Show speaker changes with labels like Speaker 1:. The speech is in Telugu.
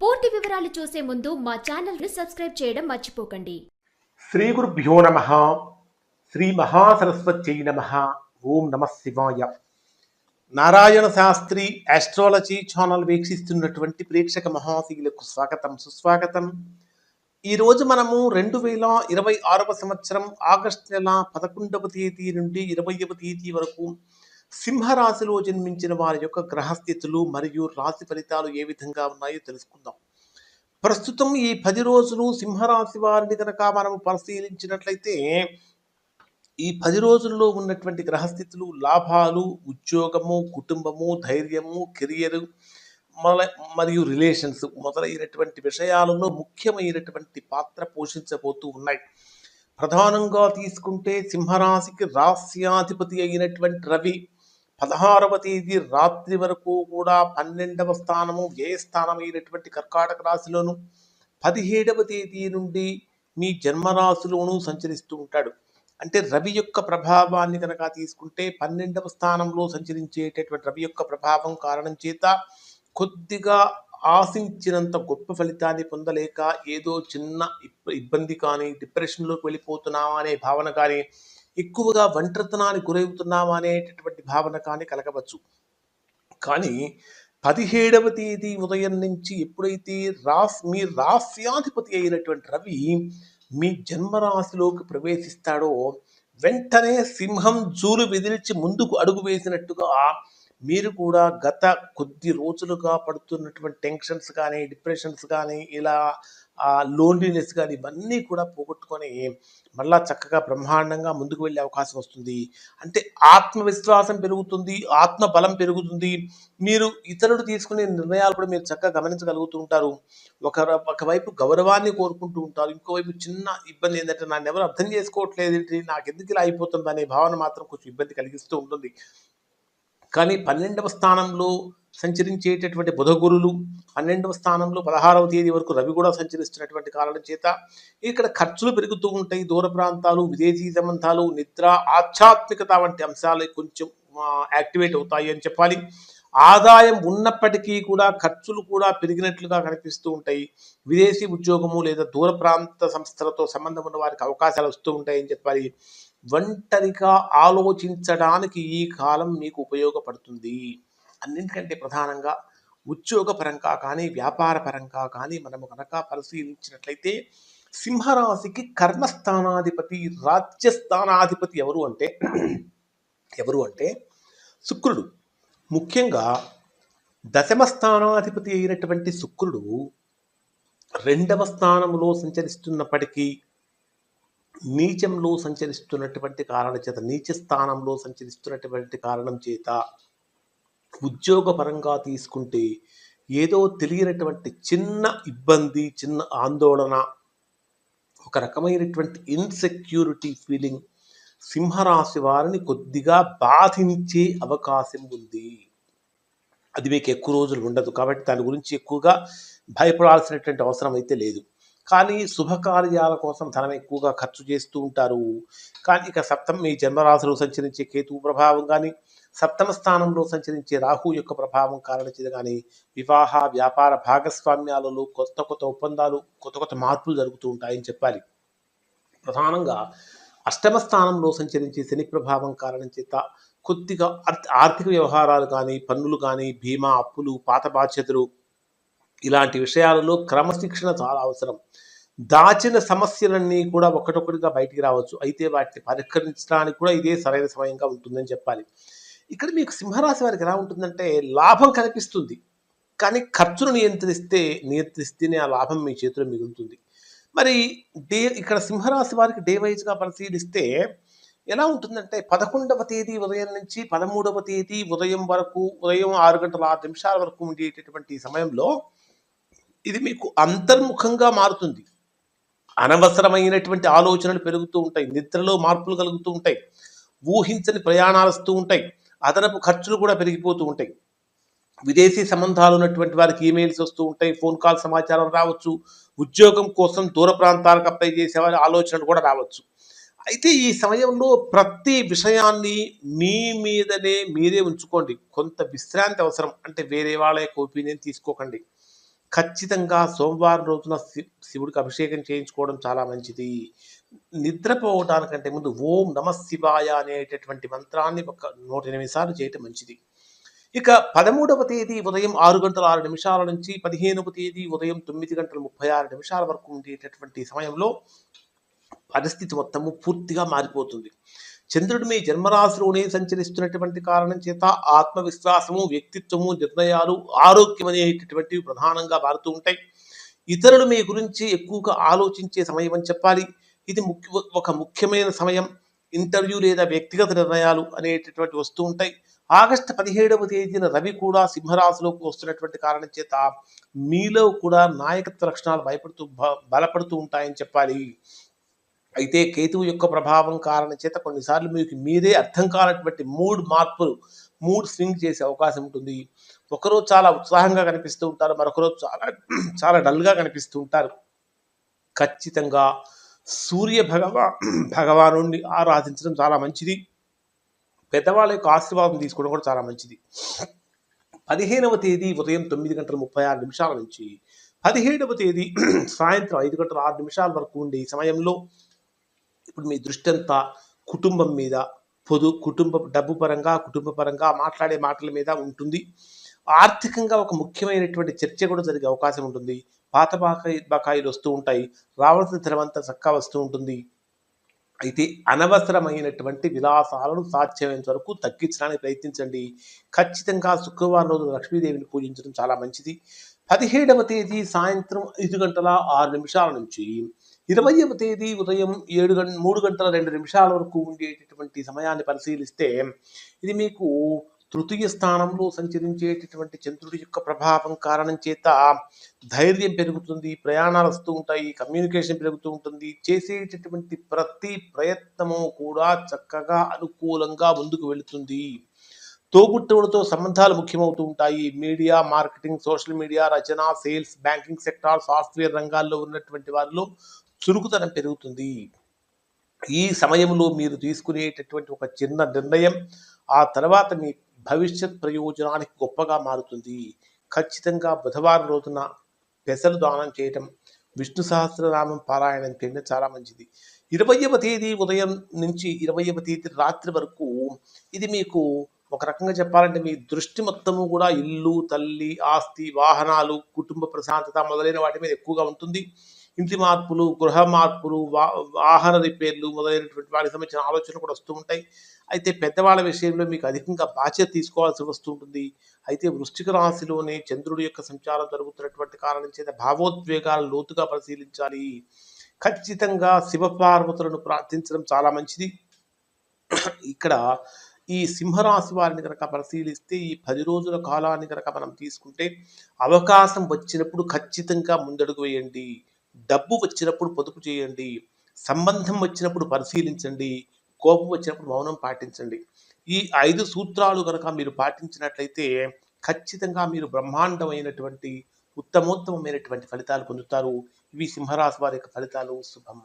Speaker 1: పూర్తి వివరాలు చూసే ముందు మా ఛానల్ ని సబ్స్క్రైబ్ చేయడం మర్చిపోకండి.
Speaker 2: శ్రీ గురుభ్యో నమః. శ్రీ మహాసరస్వత్యై నమః. ఓం నమః శివాయ. నారాయణ శాస్త్రి ఆస్ట్రాలజీ ఛానల్ వీక్షిస్తున్నటువంటి ప్రేక్షక మహాశీలకు స్వాగతం, సుస్వాగతం. ఈరోజు మనము 2026 సంవత్సరం ఆగస్టు నెల 11వ తేదీ నుండి 20వ తేదీ వరకు సింహరాశిలో జన్మించిన వారి యొక్క గ్రహస్థితులు మరియు రాశి ఫలితాలు ఏ విధంగా ఉన్నాయో తెలుసుకుందాం. ప్రస్తుతం ఈ 10 రోజులు సింహరాశి వారిని కనుక మనం పరిశీలించినట్లయితే ఈ 10 రోజుల్లో ఉన్నటువంటి గ్రహస్థితులు లాభాలు, ఉద్యోగము, కుటుంబము, ధైర్యము, కెరియర్ మరియు రిలేషన్స్ మొదలైనటువంటి విషయాలలో ముఖ్యమైనటువంటి పాత్ర పోషించబోతూ ఉన్నాయి. ప్రధానంగా తీసుకుంటే సింహరాశికి రాస్యాధిపతి అయినటువంటి రవి 16వ తేదీ రాత్రి వరకు కూడా 12వ స్థానము వ్యయస్థానమైనటువంటి కర్కాటక రాశిలోను, 17వ తేదీ నుండి మీ జన్మరాశిలోనూ సంచరిస్తూ ఉంటాడు. అంటే రవి యొక్క ప్రభావాన్ని కనుక తీసుకుంటే 12వ స్థానంలో సంచరించేటటువంటి రవి యొక్క ప్రభావం కారణం చేత కొద్దిగా ఆశించినంత గొప్ప ఫలితాన్ని పొందలేక ఏదో చిన్న ఇబ్బంది కానీ, డిప్రెషన్లోకి వెళ్ళిపోతున్నామా అనే భావన కానీ, ఎక్కువగా ఒంటరితనానికి గురవుతున్నామా అనేటటువంటి భావన కానీ కలగవచ్చు. కానీ 17వ తేదీ ఉదయం నుంచి ఎప్పుడైతే మీ రాస్యాధిపతి అయినటువంటి రవి మీ జన్మరాశిలోకి ప్రవేశిస్తాడో వెంటనే సింహం జూలు విదిల్చి ముందుకు అడుగు వేసినట్టుగా మీరు కూడా గత కొద్ది రోజులుగా పడుతున్నటువంటి టెన్షన్స్ కానీ, డిప్రెషన్స్ కానీ, ఇలా లోన్లీనెస్ కానీ ఇవన్నీ కూడా పోగొట్టుకొని మళ్ళా చక్కగా బ్రహ్మాండంగా ముందుకు వెళ్ళే అవకాశం వస్తుంది. అంటే ఆత్మవిశ్వాసం పెరుగుతుంది, ఆత్మ బలం పెరుగుతుంది. మీరు ఇతరులు తీసుకునే నిర్ణయాలు కూడా మీరు చక్కగా గమనించగలుగుతూ ఉంటారు. ఒకవైపు గౌరవాన్ని కోరుకుంటూ ఉంటారు, ఇంకోవైపు చిన్న ఇబ్బంది ఏంటంటే నన్ను ఎవరు అర్థం చేసుకోవట్లేదు, నాకు ఎందుకు ఇలా అయిపోతుంది అనే భావన మాత్రం కొంచెం ఇబ్బంది కలిగిస్తూ ఉంటుంది. కానీ 12వ స్థానంలో సంచరించేటటువంటి బుధగురులు, 12వ స్థానంలో 16వ తేదీ వరకు రవి కూడా సంచరిస్తున్నటువంటి కారణం చేత ఇక్కడ ఖర్చులు పెరుగుతూ ఉంటాయి. దూర ప్రాంతాలు, విదేశీ సంబంధాలు, నిద్ర, ఆధ్యాత్మికత వంటి అంశాలు కొంచెం యాక్టివేట్ అవుతాయి అని చెప్పాలి. ఆదాయం ఉన్నప్పటికీ కూడా ఖర్చులు కూడా పెరిగినట్లుగా కనిపిస్తూ ఉంటాయి. విదేశీ ఉద్యోగము లేదా దూర ప్రాంత సంస్థలతో సంబంధం ఉన్న వారికి అవకాశాలు వస్తూ ఉంటాయని చెప్పాలి. ఒంటరిగా ఆలోచించడానికి ఈ కాలం మీకు ఉపయోగపడుతుంది. అన్నింటికంటే ప్రధానంగా ఉద్యోగపరంగా కానీ, వ్యాపార పరంగా కానీ మనము కనుక పరిశీలించినట్లయితే సింహరాశికి కర్మస్థానాధిపతి, రాజ్యస్థానాధిపతి ఎవరు అంటే శుక్రుడు. ముఖ్యంగా దశమ స్థానాధిపతి అయినటువంటి శుక్రుడు 2వ స్థానంలో సంచరిస్తున్నప్పటికీ నీచంలో సంచరిస్తున్నటువంటి కారణం చేత, నీచ స్థానంలో సంచరిస్తున్నటువంటి కారణం చేత ఉద్యోగపరంగా తీసుకుంటే ఏదో తెలియనటువంటి చిన్న ఇబ్బంది, చిన్న ఆందోళన, ఒక రకమైనటువంటి ఇన్సెక్యూరిటీ ఫీలింగ్ సింహరాశి వారిని కొద్దిగా బాధించే అవకాశం ఉంది. అది మీకు ఎక్కువ రోజులు ఉండదు కాబట్టి దాని గురించి ఎక్కువగా భయపడాల్సినటువంటి అవసరం అయితే లేదు. కానీ శుభకార్యాల కోసం ధనం ఎక్కువగా ఖర్చు చేస్తూ ఉంటారు. కానీ ఇక మీ జన్మరాశిలో సంచరించే కేతువు ప్రభావం కానీ, 7వ స్థానంలో సంచరించే రాహు యొక్క ప్రభావం కారణం చేత కానీ వివాహ, వ్యాపార భాగస్వామ్యాలలో కొత్త కొత్త ఒప్పందాలు, కొత్త కొత్త మార్పులు జరుగుతూ ఉంటాయని చెప్పాలి. ప్రధానంగా 8వ స్థానంలో సంచరించే శని ప్రభావం కారణం చేత కొద్దిగా ఆర్థిక వ్యవహారాలు కానీ, పన్నులు కానీ, బీమా, అప్పులు, పాత బాధ్యతలు ఇలాంటి విషయాలలో క్రమశిక్షణ చాలా అవసరం. దాచిన సమస్యలన్నీ కూడా ఒకటొకటిగా బయటికి రావచ్చు, అయితే వాటిని పరిష్కరించడానికి కూడా ఇదే సరైన సమయంగా ఉంటుందని చెప్పాలి. ఇక్కడ మీకు సింహరాశి వారికి ఎలా ఉంటుందంటే లాభం కనిపిస్తుంది, కానీ ఖర్చును నియంత్రిస్తేనే ఆ లాభం మీ చేతిలో మిగులుతుంది. మరి ఇక్కడ సింహరాశి వారికి డే వైజ్గా పరిశీలిస్తే ఎలా ఉంటుందంటే 11వ తేదీ ఉదయం నుంచి 13వ తేదీ ఉదయం 6 గంటల 6 నిమిషాల వరకు ఉండేటటువంటి సమయంలో ఇది మీకు అంతర్ముఖంగా మారుతుంది. అనవసరమైనటువంటి ఆలోచనలు పెరుగుతూ ఉంటాయి, నిద్రలో మార్పులు కలుగుతూ ఉంటాయి, ఊహించని ప్రయాణాలు వస్తూ ఉంటాయి, అదనపు ఖర్చులు కూడా పెరిగిపోతూ ఉంటాయి. విదేశీ సంబంధాలు ఉన్నటువంటి వారికి ఈమెయిల్స్ వస్తూ ఉంటాయి, ఫోన్ కాల్ సమాచారం రావచ్చు, ఉద్యోగం కోసం దూర ప్రాంతాలకు అప్లై చేసేవారి ఆలోచనలు కూడా రావచ్చు. అయితే ఈ సమయంలో ప్రతి విషయాన్ని మీ మీదనే మీరే ఉంచుకోండి. కొంత విశ్రాంతి అవసరం, అంటే వేరే వాళ్ళ యొక్క ఒపీనియన్ తీసుకోకండి. ఖచ్చితంగా సోమవారం రోజున శివుడికి అభిషేకం చేయించుకోవడం చాలా మంచిది. నిద్రపోవడానికంటే ముందు ఓం నమః శివాయ అనేటటువంటి మంత్రాన్ని ఒక 108 సార్లు చేయటం మంచిది. ఇక 13వ తేదీ ఉదయం 6:06 నుంచి 15వ తేదీ ఉదయం 9:36 వరకు ఉండేటటువంటి సమయంలో పరిస్థితి మొత్తము పూర్తిగా మారిపోతుంది. చంద్రుడు మీ జన్మరాశిలోనే సంచరిస్తున్నటువంటి కారణం చేత ఆత్మవిశ్వాసము, వ్యక్తిత్వము, నిర్ణయాలు, ఆరోగ్యం అనేటటువంటివి ప్రధానంగా మారుతూ ఉంటాయి. ఇతరులు మీ గురించి ఎక్కువగా ఆలోచించే సమయం అని చెప్పాలి. ఇది ఒక ముఖ్యమైన సమయం. ఇంటర్వ్యూ లేదా వ్యక్తిగత నిర్ణయాలు అనేటటువంటి వస్తూ ఉంటాయి. ఆగస్టు 17వ తేదీన రవి కూడా సింహరాశిలోకి వస్తున్నటువంటి కారణం చేత మీలో కూడా నాయకత్వ లక్షణాలు బలపడుతూ ఉంటాయని చెప్పాలి. అయితే కేతువు యొక్క ప్రభావం కారణం చేత కొన్నిసార్లు మీకు మీరే అర్థం కానటువంటి మూడ్ స్వింగ్ చేసే అవకాశం ఉంటుంది. ఒకరోజు చాలా ఉత్సాహంగా కనిపిస్తూ ఉంటారు, మరొకరోజు చాలా డల్గా కనిపిస్తూ ఉంటారు. ఖచ్చితంగా సూర్య భగవానుడిని ఆరాధించడం చాలా మంచిది. పెద్దవాళ్ళ యొక్క ఆశీర్వాదం తీసుకోవడం కూడా చాలా మంచిది. 15వ తేదీ ఉదయం 9:36 నుంచి 17వ తేదీ సాయంత్రం 5:06 వరకు ఉండే సమయంలో ఇప్పుడు మీ దృష్టి అంతా కుటుంబం మీద, డబ్బు పరంగా, కుటుంబ పరంగా మాట్లాడే మాటల మీద ఉంటుంది. ఆర్థికంగా ఒక ముఖ్యమైనటువంటి చర్చ కూడా జరిగే అవకాశం ఉంటుంది. పాత బకాయిలు వస్తూ ఉంటాయి. రావాల్సిన ధనమంతా చక్కగా వస్తూ ఉంటుంది. అయితే అనవసరమైనటువంటి విలాసాలను సాధ్యమైనంత వరకు తగ్గించడానికి ప్రయత్నించండి. ఖచ్చితంగా శుక్రవారం రోజు లక్ష్మీదేవిని పూజించడం చాలా మంచిది. 17వ తేదీ సాయంత్రం 5:06 నుంచి 20వ తేదీ ఉదయం 3:02 వరకు ఉండేటటువంటి సమయాన్ని పరిశీలిస్తే ఇది మీకు తృతీయ స్థానంలో సంచరించేటటువంటి చంద్రుడి యొక్క ప్రభావం కారణం చేత ధైర్యం పెరుగుతుంది, ప్రయాణాలు వస్తూ ఉంటాయి, కమ్యూనికేషన్ పెరుగుతూ ఉంటుంది. చేసేటటువంటి ప్రతి ప్రయత్నము కూడా చక్కగా అనుకూలంగా ముందుకు వెళుతుంది. తోబుట్టువులతో సంబంధాలు ముఖ్యమవుతూ ఉంటాయి. మీడియా, మార్కెటింగ్, సోషల్ మీడియా, రచన, సేల్స్, బ్యాంకింగ్ సెక్టార్, సాఫ్ట్వేర్ రంగాల్లో ఉన్నటువంటి వారిలో చురుకుతనం పెరుగుతుంది. ఈ సమయంలో మీరు తీసుకునేటటువంటి ఒక చిన్న నిర్ణయం ఆ తర్వాత మీ భవిష్యత్ ప్రయోజనానికి గొప్పగా మారుతుంది. ఖచ్చితంగా బుధవారం రోజున పెసలు దానం చేయటం, విష్ణు సహస్రనామం పారాయణం చేయడం చాలా మంచిది. 20వ తేదీ ఉదయం నుంచి 20వ తేదీ రాత్రి వరకు ఇది మీకు ఒక రకంగా చెప్పాలంటే మీ దృష్టి మొత్తము కూడా ఇల్లు, తల్లి, ఆస్తి, వాహనాలు, కుటుంబ ప్రశాంతత మొదలైన వాటి మీద ఎక్కువగా ఉంటుంది. ఇంటి మార్పులు, గృహ మార్పులు, వాహన రిపేర్లు మొదలైనటువంటి వాటికి సంబంధించిన ఆలోచనలు కూడా వస్తూ ఉంటాయి. అయితే పెద్దవాళ్ళ విషయంలో మీకు అధికంగా బాధ్యత తీసుకోవాల్సి వస్తుంటుంది. అయితే వృశ్చిక రాశిలోనే చంద్రుడి యొక్క సంచారం జరుగుతున్నటువంటి కారణం చేత భావోద్వేగాలను లోతుగా పరిశీలించాలి. ఖచ్చితంగా శివపార్వతులను ప్రార్థించడం చాలా మంచిది. ఇక్కడ ఈ సింహరాశి వారిని కనుక పరిశీలిస్తే ఈ 10 రోజుల కాలాన్ని కనుక మనం తీసుకుంటే అవకాశం వచ్చినప్పుడు ఖచ్చితంగా ముందడుగు వేయండి. డబ్బు వచ్చినప్పుడు పొదుపు చేయండి. సంబంధం వచ్చినప్పుడు పరిశీలించండి. కోపం వచ్చినప్పుడు మౌనం పాటించండి. ఈ 5 సూత్రాలు కనుక మీరు పాటించినట్లయితే ఖచ్చితంగా మీరు బ్రహ్మాండమైనటువంటి ఉత్తమోత్తమైనటువంటి ఫలితాలు పొందుతారు. ఇవి సింహరాశి వారి యొక్క ఫలితాలు. శుభం.